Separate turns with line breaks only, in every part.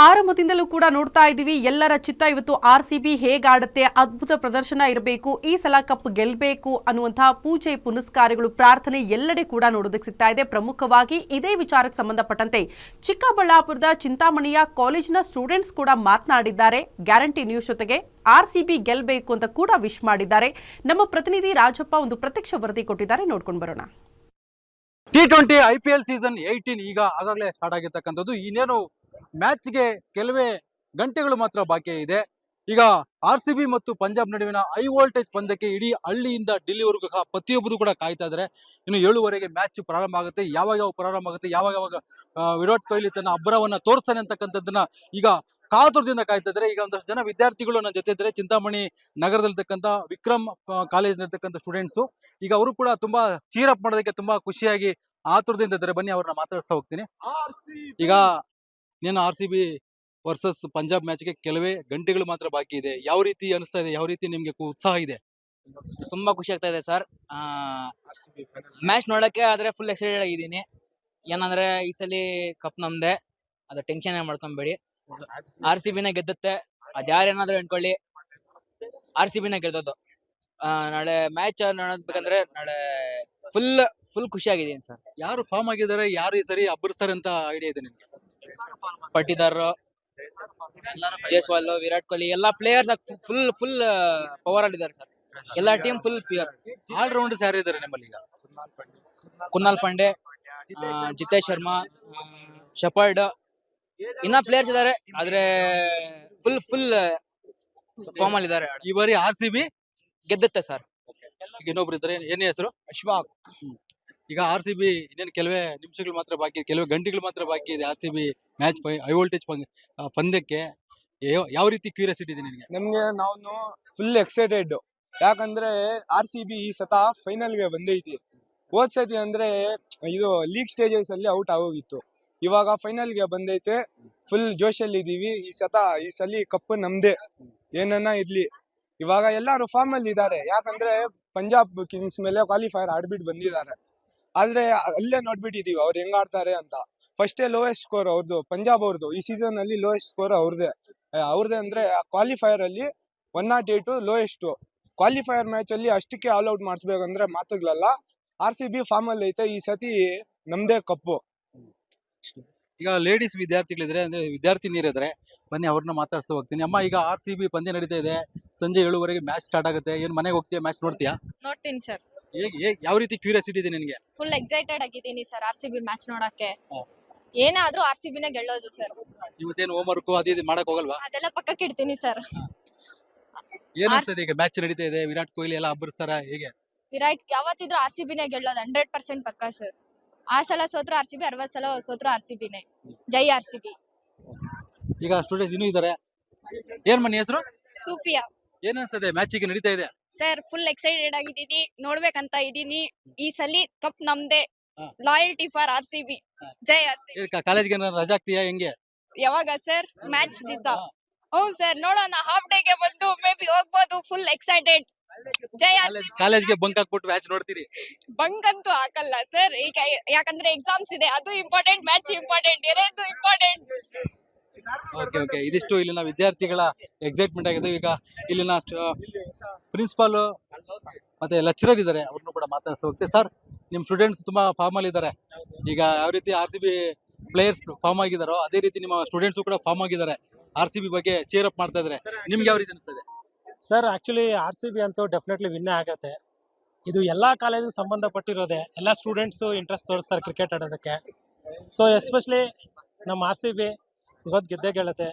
ಆರಂಭದಿಂದಲೂ ಕೂಡ ನೋಡ್ತಾ ಇದ್ದೀವಿ ಎಲ್ಲರ ಚಿತ್ತ ಇವತ್ತು ಆರ್ಸಿಬಿ ಹೇಗಾಡುತ್ತೆ, ಅದ್ಭುತ ಪ್ರದರ್ಶನ ಇರಬೇಕು, ಈ ಸಲ ಕಪ್ ಗೆಲ್ಲಬೇಕು ಅನ್ನುವಂತಹ ಪೂಜೆ ಪುನಸ್ಕಾರಗಳು ಪ್ರಾರ್ಥನೆ ಎಲ್ಲೆಡೆ ಕೂಡ ನೋಡೋದಕ್ಕೆ ಸಿಗ್ತಾ ಇದೆ. ಪ್ರಮುಖವಾಗಿ ಇದೇ ವಿಚಾರಕ್ಕೆ ಸಂಬಂಧಪಟ್ಟಂತೆ ಚಿಕ್ಕಬಳ್ಳಾಪುರದ ಚಿಂತಾಮಣಿಯ ಕಾಲೇಜಿನ ಸ್ಟೂಡೆಂಟ್ಸ್ ಕೂಡ ಮಾತನಾಡಿದ್ದಾರೆ. ಗ್ಯಾರಂಟಿ ನ್ಯೂಸ್ ಜೊತೆಗೆ ಆರ್ಸಿಬಿ ಗೆಲ್ಲಬೇಕು ಅಂತ ಕೂಡ ವಿಶ್ ಮಾಡಿದ್ದಾರೆ. ನಮ್ಮ ಪ್ರತಿನಿಧಿ ರಾಜಪ್ಪ ಒಂದು ಪ್ರತ್ಯಕ್ಷ ವರದಿ ಕೊಟ್ಟಿದ್ದಾರೆ, ನೋಡ್ಕೊಂಡು ಬರೋಣ.
T20 IPL ಸೀಸನ್ 18 ಈಗ ಆಗಾಗಲೇ ಸ್ಟಾರ್ಟ್ ಆಗಿರ್ತಕ್ಕಂಥದ್ದು. ಇನ್ನೇನು ಮ್ಯಾಚ್ಗೆ ಕೆಲವೇ ಗಂಟೆಗಳು ಮಾತ್ರ ಬಾಕಿ ಇದೆ. ಈಗ ಆರ್ಸಿಬಿ ಮತ್ತು ಪಂಜಾಬ್ ನಡುವಿನ ಹೈ ವೋಲ್ಟೇಜ್ ಪಂದ್ಯಕ್ಕೆ ಇಡೀ ಹಳ್ಳಿಯಿಂದ ఢిల్లీವರೆಗೂ ಪ್ರತಿಯೊಬ್ಬರು ಕೂಡ ಕಾಯ್ತಾ ಇದ್ದಾರೆ. ಇನ್ನು 7:15ಗೆ ಮ್ಯಾಚ್ ಪ್ರಾರಂಭ ಆಗುತ್ತೆ. ಯಾವಾಗ ಪ್ರಾರಂಭ ಆಗುತ್ತೆ, ಯಾವಾಗ ವಿರಾಟ್ ಕೊಹ್ಲಿ ತನ್ನ ಅಬ್ಬರವನ್ನ ತೋರಿಸ್ತಾನೆ ಅಂತಕ್ಕಂಥದ್ದನ್ನ ಈಗ ಕಾತುರದಿಂದ ಕಾಯ್ತಾ ಇದ್ದಾರೆ. ಈಗ ಒಂದಷ್ಟು ಜನ ವಿದ್ಯಾರ್ಥಿಗಳು ನನ್ನ ಜೊತೆ ಇದ್ದಾರೆ. ಚಿಂತಾಮಣಿ ನಗರದಲ್ಲಿರ್ತಕ್ಕಂಥ ವಿಕ್ರಮ್ ಕಾಲೇಜ್ನಲ್ಲಿರ್ತಕ್ಕಂಥ ಸ್ಟೂಡೆಂಟ್ಸು. ಈಗ ಅವರು ಕೂಡ ತುಂಬಾ ಚೀರಪ್ ಮಾಡೋದಕ್ಕೆ ತುಂಬಾ ಖುಷಿಯಾಗಿ ಆತುರದಿಂದ ಇದ್ದಾರೆ. ಬನ್ನಿ ಅವ್ರನ್ನ ಮಾತಾಡಿಸ್ತಾ ಹೋಗ್ತೀನಿ. ಈಗ ನೀನು ಆರ್ಸಿಬಿ ವರ್ಸಸ್ ಪಂಜಾಬ್ ಮ್ಯಾಚ್ಗೆ ಕೆಲವೇ ಗಂಟೆಗಳು ಮಾತ್ರ ಬಾಕಿ ಇದೆ. ಯಾವ ರೀತಿ ಅನಿಸ್ತಾ ಇದೆ? ಯಾವ ರೀತಿ ನಿಮ್ಗೆ ಉತ್ಸಾಹ ಇದೆ?
ತುಂಬಾ ಖುಷಿ ಆಗ್ತಾ ಇದೆ ಸರ್. ಮ್ಯಾಚ್ ನೋಡಕ್ಕೆ ಆದ್ರೆ ಫುಲ್ ಎಕ್ಸೈಟೆಡ್ ಆಗಿದ್ದೀನಿ. ಏನಂದ್ರೆ ಈ ಸಲ ಕಪ್ ನಮ್ದೆ, ಅದು ಟೆನ್ಷನ್ ಮಾಡ್ಕೊಂಬೇಡಿ. ಆರ್ಸಿಬಿನ ಗೆದ್ದುತ್ತೆ, ಅದ್ಯಾರೇನಾದ್ರೂ ಅನ್ಕೊಳ್ಳಿ, ಆರ್ಸಿಬಿನ ಗೆದ್ದದ್ದು. ನಾಳೆ ಮ್ಯಾಚ್ ನೋಡಬೇಕಂದ್ರೆ ನಾಳೆ ಫುಲ್ ಖುಷಿ ಆಗಿದ್ದೀನಿ ಸರ್.
ಯಾರು ಫಾರ್ಮ್ ಆಗಿದ್ದಾರೆ, ಯಾರು ಈ ಸರಿ ಅಬ್ಬರಿಸ್ತಾರೆ ಅಂತ ಐಡಿಯಾ ಇದೆ ನಿಮ್ಗೆ?
ಪಟ್ಟಿದಾರ್, ಜೈಸ್ವಾಲ್, ವಿರಾಟ್ ಕೊಹ್ಲಿ ಎಲ್ಲಾ ಪ್ಲೇಯರ್ಸ್ ಫುಲ್ ಪವರ್ ಆಗಿದ್ದಾರೆ ಸರ್. ಎಲ್ಲಾ ಟೀಮ್ ಫುಲ್ ಪ್ಯೂರ್.
ಆಲ್ ರೌಂಡರ್ಸ್ ಯಾರು ಇದ್ದಾರೆ ನಿಮ್ಮಲ್ಲಿ ಈಗ?
ಕುನಾಲ್ ಪಾಂಡೆ, ಜಿತೇಶ್ ಶರ್ಮಾ, ಶಪರ್ಡ್, ಇನ್ನ ಪ್ಲೇಯರ್ಸ್ ಇದಾರೆ. ಆದ್ರೆ ಫುಲ್ ಫಾರ್ಮ್ ಅಲ್ಲಿ ಇದಾರೆ.
ಈ ಬಾರಿ ಆರ್ಸಿಬಿ
ಗೆದ್ದುತ್ತೆ ಸರ್.
ಈಗ ಇನ್ನೊಬ್ರು ಇದ್ದಾರೆ, ಏನೇ ಹೆಸರು?
ಅಶ್ವಾಕ್.
ಈಗ ಆರ್ಸಿಬಿ ಇನ್ನೇನು ಕೆಲವೇ ನಿಮಿಷಗಳು ಮಾತ್ರ ಬಾಕಿ ಇದೆ, ಕೆಲವೇ ಗಂಟೆಗಳು ಮಾತ್ರ ಬಾಕಿ ಇದೆ ಆರ್ಸಿಬಿ ಮ್ಯಾಚ್ ಹೈ ವೋಲ್ಟೇಜ್ ಪಂದ್ಯಕ್ಕೆ. ಯಾವ ರೀತಿ ಕ್ಯೂರಿಯಾಸಿಟಿ ಇದೆ ನಿನಗೆ?
ನಮ್ಗೆ ನಾವು ಫುಲ್ ಎಕ್ಸೈಟೆಡ್. ಯಾಕಂದ್ರೆ ಆರ್ಸಿಬಿ ಈ ಸತ ಫೈನಲ್ಗೆ ಬಂದೈತಿ. ಹೋದ್ ಸತಿ ಅಂದ್ರೆ ಇದು ಲೀಗ್ ಸ್ಟೇಜಸ್ ಅಲ್ಲಿ ಔಟ್ ಆಗೋಗಿತ್ತು. ಇವಾಗ ಫೈನಲ್ಗೆ ಬಂದೈತೆ, ಫುಲ್ ಜೋಶಲ್ಲಿ ಇದೀವಿ. ಈ ಸಲ ಕಪ್ ನಮ್ದೇ, ಏನನ್ನ ಇರ್ಲಿ. ಇವಾಗ ಎಲ್ಲಾರು ಫಾರ್ಮ್ ಅಲ್ಲಿ ಇದ್ದಾರೆ. ಯಾಕಂದ್ರೆ ಪಂಜಾಬ್ ಕಿಂಗ್ಸ್ ಮೇಲೆ ಕ್ವಾಲಿಫೈರ್ ಆಡ್ಬಿಟ್ಟು ಬಂದಿದ್ದಾರೆ. ಆದ್ರೆ ಅಲ್ಲೇ ನೋಡ್ಬಿಟ್ಟಿದೀವಿ ಅವ್ರು ಹೆಂಗ್ ಆಡ್ತಾರೆ ಅಂತ. ಫಸ್ಟೇ ಲೋಯೆಸ್ಟ್ ಸ್ಕೋರ್ ಅವ್ರದ್ದು, ಪಂಜಾಬ್ ಅವ್ರದ್ದು. ಈ ಸೀಸನ್ ಅಲ್ಲಿ ಲೋಯೆಸ್ಟ್ ಸ್ಕೋರ್ ಅವ್ರದೇ ಅಂದ್ರೆ ಕ್ವಾಲಿಫೈರ್ ಅಲ್ಲಿ 108 ಲೋಯೆಸ್ಟ್. ಕ್ವಾಲಿಫೈರ್ ಮ್ಯಾಚ್ ಅಲ್ಲಿ ಅಷ್ಟಕ್ಕೆ ಆಲ್ ಔಟ್ ಮಾಡಿಸ್ಬೇಕಂದ್ರೆ ಮಾತುಗಳಲ್ಲ. ಆರ್ಸಿಬಿ ಫಾರ್ಮ್ ಅಲ್ಲಿ ಐತೆ, ಈ ಸತಿ ನಮ್ದೇ ಕಪ್ಪು.
ಈಗ ಲೇಡೀಸ್ ವಿದ್ಯಾರ್ಥಿಗಳಿದ್ರೆ, ಅಂದ್ರೆ ವಿದ್ಯಾರ್ಥಿನಿಯರಿದ್ರೆ, ಬನ್ನಿ ಅವ್ರನ್ನ ಮಾತಾಡ್ತಾ ಹೋಗ್ತೀನಿ. ಅಮ್ಮ, ಈಗ ಆರ್ಸಿಬಿ ಪಂದ್ಯ ನಡೀತಾ ಇದೆ, ಸಂಜೆ 7:15ಗೆ ಮ್ಯಾಚ್ ಸ್ಟಾರ್ಟ್ ಆಗುತ್ತೆ. ಏನ್ ಮನೆಗೆ ಹೋಗ್ತೀಯಾ, ಮ್ಯಾಚ್ ನೋಡ್ತೀಯಾ?
ನೋಡ್ತೀನಿ ಸರ್.
ಯಾವ ರೀತಿ ಕ್ಯೂರಿಯಾಸಿಟಿ ಇದೆ ನಿನಗೆ?
ಫುಲ್ ಎಕ್ಸೈಟೆಡ್ ಆಗಿದ್ದೀನಿ ಸರ್ ಆರ್ಸಿಬಿ ಮ್ಯಾಚ್ ನೋಡಕ್ಕೆ. ಏನಾದ್ರೂ ಆರ್ಸಿಬಿನೇ ಗೆಲ್ಲೋದು ಸರ್.
ಇವತ್ತೇನು ಹೋಮ್ ವರ್ಕ್ ಅದು ಇದು ಮಾಡಕ್ ಹೋಗಲ್ವಾ?
ಅದೆಲ್ಲ ಪಕ್ಕಕ್ಕೆ ಇಡ್ತೀನಿ ಸರ್.
ಏನ್ ಅನ್ಸ್ತದೆ? ಈಗ ಮ್ಯಾಚ್ ನಡೀತಾ ಇದೆ, ವಿರಾಟ್ ಕೊಹ್ಲಿ ಎಲ್ಲ ಅಬ್ಬರಿಸ್ತಾರ, ಹೇಗೆ?
ವಿರಾಟ್ ಯಾವತ್ತಿದ್ರು ಆರ್ಸಿಬಿನೇ ಗೆಲ್ಲೋದು 100% ಪಕ್ಕ ಸರ್. ಆ ಸಲ ಸೋತ್ರ ಆರ್ಸಿಬಿ, 60 ಸಲ ಸೋತ್ರ ಆರ್ಸಿಬಿನೇ. ಜೈ ಆರ್ಸಿಬಿ.
ಈಗ ಸ್ಟೂಡೆಂಟ್ಸ್ ಇನ್ನೂ ಇದಾರೆ. ಏನ್ ಮನೆ ಹೆಸರು?
ಸೂಫಿಯಾ.
ಏನ್ ಅನ್ಸ್ತದೆ ಮ್ಯಾಚ್ ಈಗ ನಡೀತಾ ಇದೆ?
ಸರ್ ಫುಲ್ ಎಕ್ಸೈಟೆಡ್ ಆಗಿದ್ದೀನಿ, ನೋಡ್ಬೇಕಂತ ಇದೀನಿ. ಈ ಸಲ ಕಪ್ ನಮ್ದೇ. Loyalty for RCB. Jai RCB.
ಕಾಲೇಜ್ಗೆ ರಜಾ ಆಗ್ತೀಯಾ, ಹೆಂಗೆ?
ಯಾವಾಗ ಸರ್? ಮ್ಯಾಚ್ ದಿವಸ. ಹೌದು ಸರ್, ನೋಡೋಣ. ಹಾಫ್ ಡೇಗೆ ಬಂದು ಮೇ ಬಿ ಹೋಗ್ಬೋದು. Full excited. ಜೈ ಆರ್ಸಿಬಿ.
ಕಾಲೇಜ್ಗೆ ಬಂಕ್ ಹಾಕ್ಬಿಟ್ಟು ಮ್ಯಾಚ್ ನೋಡ್ತೀರಿ?
ಬಂಕ್ ಅಂತೂ ಹಾಕಲ್ಲ ಸರ್. ಈಗ ಯಾಕಂದ್ರೆ ಎಕ್ಸಾಮ್ಸ್ ಇದೆ, ಅದು ಇಂಪಾರ್ಟೆಂಟ್, ಮ್ಯಾಚ್ ಇಂಪಾರ್ಟೆಂಟ್, ಎರಡೂ ಇಂಪಾರ್ಟೆಂಟ್.
ಓಕೆ, ಇದಿಷ್ಟು ಇಲ್ಲಿನ ವಿದ್ಯಾರ್ಥಿಗಳ ಎಕ್ಸೈಟ್ಮೆಂಟ್ ಆಗಿದೆ. ಈಗ ಇಲ್ಲಿನ ಪ್ರಿನ್ಸಿಪಾಲ್ ಮತ್ತೆ ಲೆಕ್ಚರರ್ ಇದ್ದಾರೆ, ಅವ್ರನ್ನು ಕೂಡ ಮಾತಾಡ್ತಾ ಹೋಗ್ತೇವೆ. ಸರ್, ನಿಮ್ ಸ್ಟೂಡೆಂಟ್ಸ್ ತುಂಬಾ ಫಾರ್ಮ್ ಅಲ್ಲಿ ಇದ್ದಾರೆ. ಈಗ ಯಾವ ರೀತಿ ಆರ್ಸಿಬಿ ಪ್ಲೇಯರ್ಸ್ ಫಾರ್ಮ್ ಆಗಿದಾರೋ ಅದೇ ರೀತಿ ನಿಮ್ಮ ಸ್ಟೂಡೆಂಟ್ಸ್ ಕೂಡ ಫಾರ್ಮ್ ಆಗಿದ್ದಾರೆ. ಆರ್ಸಿಬಿ ಬಗ್ಗೆ ಚೇರ್ ಅಪ್ ಮಾಡ್ತಾ ಇದ್ದಾರೆ. ನಿಮ್ಗೆ ಯಾವ ರೀತಿ ಅನಿಸ್ತದೆ?
ಸರ್, ಆಕ್ಚುಲಿ ಆರ್ಸಿಬಿ ಅಂತೂ ಡೆಫಿನೆಟ್ಲಿ ವಿನ್ನೇ ಆಗತ್ತೆ. ಇದು ಎಲ್ಲಾ ಕಾಲೇಜು ಸಂಬಂಧಪಟ್ಟಿರೋದೆ. ಎಲ್ಲ ಸ್ಟೂಡೆಂಟ್ಸು ಇಂಟ್ರೆಸ್ಟ್ ತೋರಿಸ್ತಾರೆ ಕ್ರಿಕೆಟ್ ಆಡೋದಕ್ಕೆ. ಸೊ ಎಸ್ಪೆಷಲಿ ನಮ್ಮ ಆರ್ಸಿಬಿ ಇವತ್ತು ಗೆದ್ದೇ ಗೆಲ್ಲುತ್ತೆ.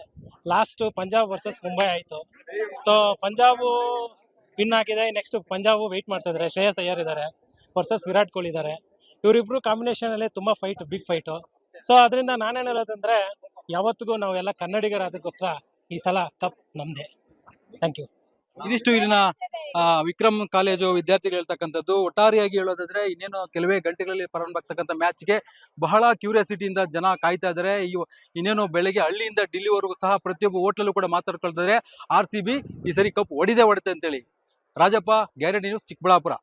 ಲಾಸ್ಟ್ ಪಂಜಾಬ್ ವರ್ಸಸ್ ಮುಂಬೈ ಆಯಿತು. ಸೊ ಪಂಜಾಬು ವಿನ್ ಆಗಿದೆ. ನೆಕ್ಸ್ಟ್ ಪಂಜಾಬು ವೆಯ್ಟ್ ಮಾಡ್ತಾ ಇದ್ದಾರೆ. ಶ್ರೇಯಸ್ ಅಯ್ಯರ್ ಇದ್ದಾರೆ ವರ್ಸಸ್ ವಿರಾಟ್ ಕೊಹ್ಲಿ ಇದ್ದಾರೆ. ಇವರಿಬ್ರು ಕಾಂಬಿನೇಷನಲ್ಲಿ ತುಂಬ ಬಿಗ್ ಫೈಟು. ಸೊ ಅದರಿಂದ ನಾನೇನು ಹೇಳೋದಂದ್ರೆ, ಯಾವತ್ತಿಗೂ ನಾವೆಲ್ಲ ಕನ್ನಡಿಗರಾದಕ್ಕೋಸ್ಕರ ಈ ಸಲ ಕಪ್ ನಮ್ಮದೇ. Thank you.
ಇದಿಷ್ಟು ಇಲ್ಲಿನ ವಿಕ್ರಮ್ ಕಾಲೇಜು ವಿದ್ಯಾರ್ಥಿಗಳು ಹೇಳ್ತಕ್ಕಂಥದ್ದು. ಒಟ್ಟಾರೆಯಾಗಿ ಹೇಳೋದಾದ್ರೆ, ಇನ್ನೇನು ಕೆಲವೇ ಗಂಟೆಗಳಲ್ಲಿ ಪ್ರಾರಂಭ ಆಗ್ತಕ್ಕಂಥ ಮ್ಯಾಚ್ಗೆ ಬಹಳ ಕ್ಯೂರಿಯಾಸಿಟಿಯಿಂದ ಜನ ಕಾಯ್ತಾ ಇದ್ದಾರೆ. ಇನ್ನೇನು ಬೆಳಗ್ಗೆ ಹಳ್ಳಿಯಿಂದ ఢిల్లీವರೆಗೂ ಸಹ ಪ್ರತಿಯೊಬ್ಬ ಹೋಟ್ಲಲ್ಲೂ ಕೂಡ ಮಾತಾಡ್ಕೊಳ್ತಾರೆ, ಆರ್ಸಿಬಿ ಈ ಸರಿ ಕಪ್ ಹೊಡೆದೇ ಹೊಡುತ್ತೆ ಅಂತೇಳಿ. Rajappa, guarantee news, Chikkaballapur.